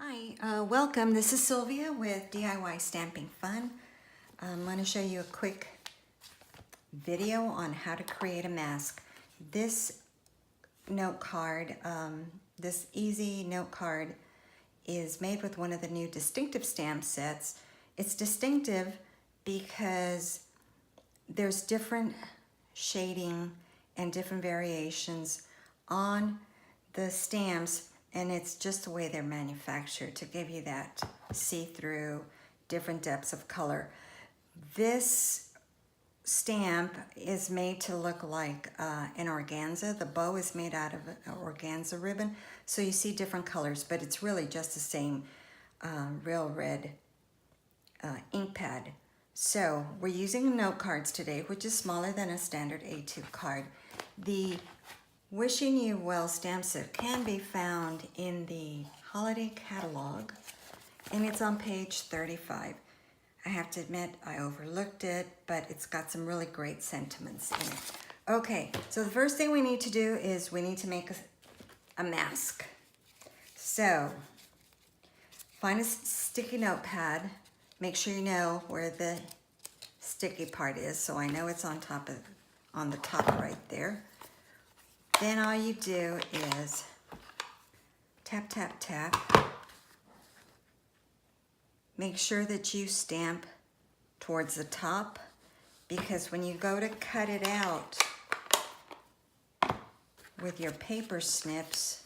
Hi, welcome. This is Sylvia with DIY Stamping Fun. I'm going to show you a quick video on how to create a mask. This note card, this easy note card is made with one of the new distinctive stamp sets. It's distinctive because there's different shading and different variations on the stamps, and it's just the way they're manufactured to give you that see-through, different depths of color. This stamp is made to look like an organza. The bow is made out of an organza ribbon, so you see different colors, but it's really just the same real red ink pad. So we're using note cards today, which is smaller than a standard A2 card. The Wishing You Well stamp set can be found in the holiday catalog, and it's on page 35. I have to admit I overlooked it, but it's got some really great sentiments in it. Okay, so the first thing we need to do is we need to make a mask. So find a sticky notepad. Make sure you know where the sticky part is, so I know it's on the top right there. Then all you do is tap, tap, tap. Make sure that you stamp towards the top, because when you go to cut it out with your paper snips,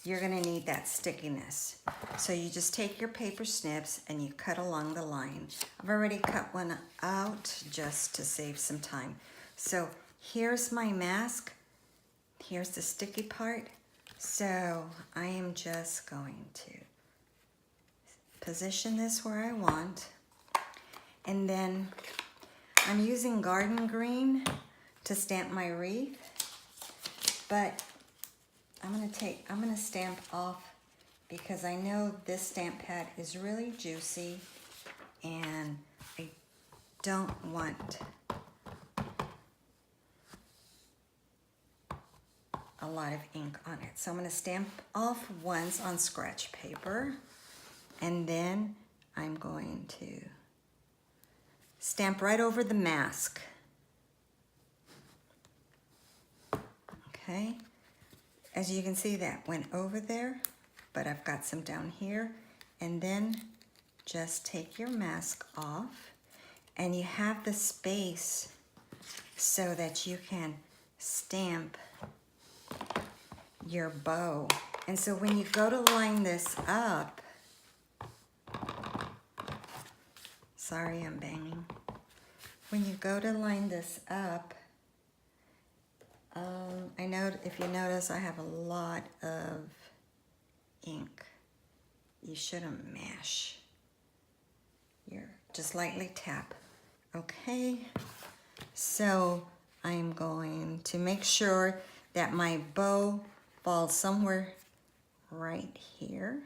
you're gonna need that stickiness. So you just take your paper snips and you cut along the line. I've already cut one out just to save some time. So here's my mask. Here's the sticky part. So I am just going to position this where I want. And then I'm using garden green to stamp my wreath, but I'm gonna stamp off, because I know this stamp pad is really juicy and I don't want a lot of ink on it. So I'm gonna stamp off once on scratch paper, and then I'm going to stamp right over the mask. Okay, as you can see, that went over there, but I've got some down here. And then just take your mask off, and you have the space so that you can stamp your bow. And so when you go to line this up, sorry, I'm banging. When you go to line this up, I know if you notice I have a lot of ink. You shouldn't mash. Just lightly tap. Okay, so I'm going to make sure that my bow falls somewhere right here.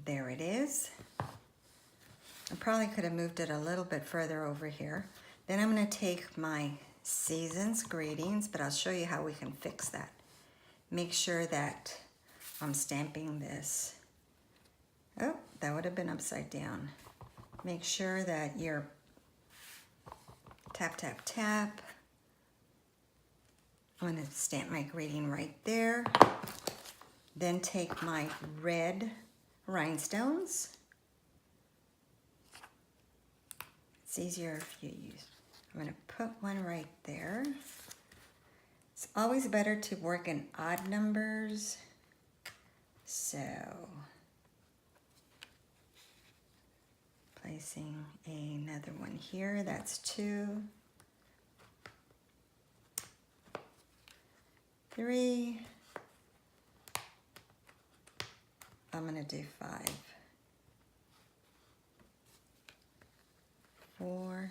There it is. I probably could have moved it a little bit further over here. Then I'm going to take my Season's Greetings, but I'll show you how we can fix that. Make sure that I'm stamping this. Oh, that would have been upside down. Make sure that you're tap, tap, tap. I'm going to stamp my greeting right there. Then take my red rhinestones. It's easier if you use, I'm going to put one right there. It's always better to work in odd numbers. So, placing another one here, that's 2, 3, I'm going to do 5, 4,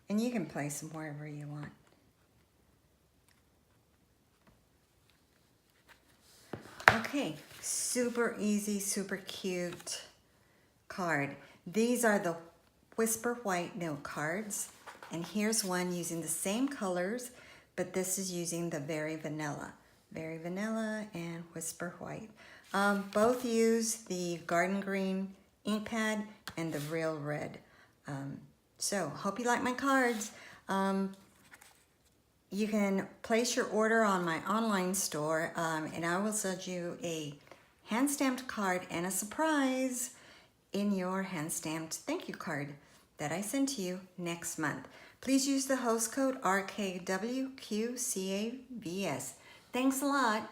and you can place them wherever you want. Okay, super easy, super cute card. These are the Whisper White note cards. And here's one using the same colors, but this is using the Very Vanilla and Whisper White. Both use the Garden Green ink pad and the Real Red. So hope you like my cards. You can place your order on my online store, and I will send you a hand-stamped card and a surprise in your hand-stamped thank you card that I send to you next month. Please use the host code RKWQCAVS. Thanks a lot.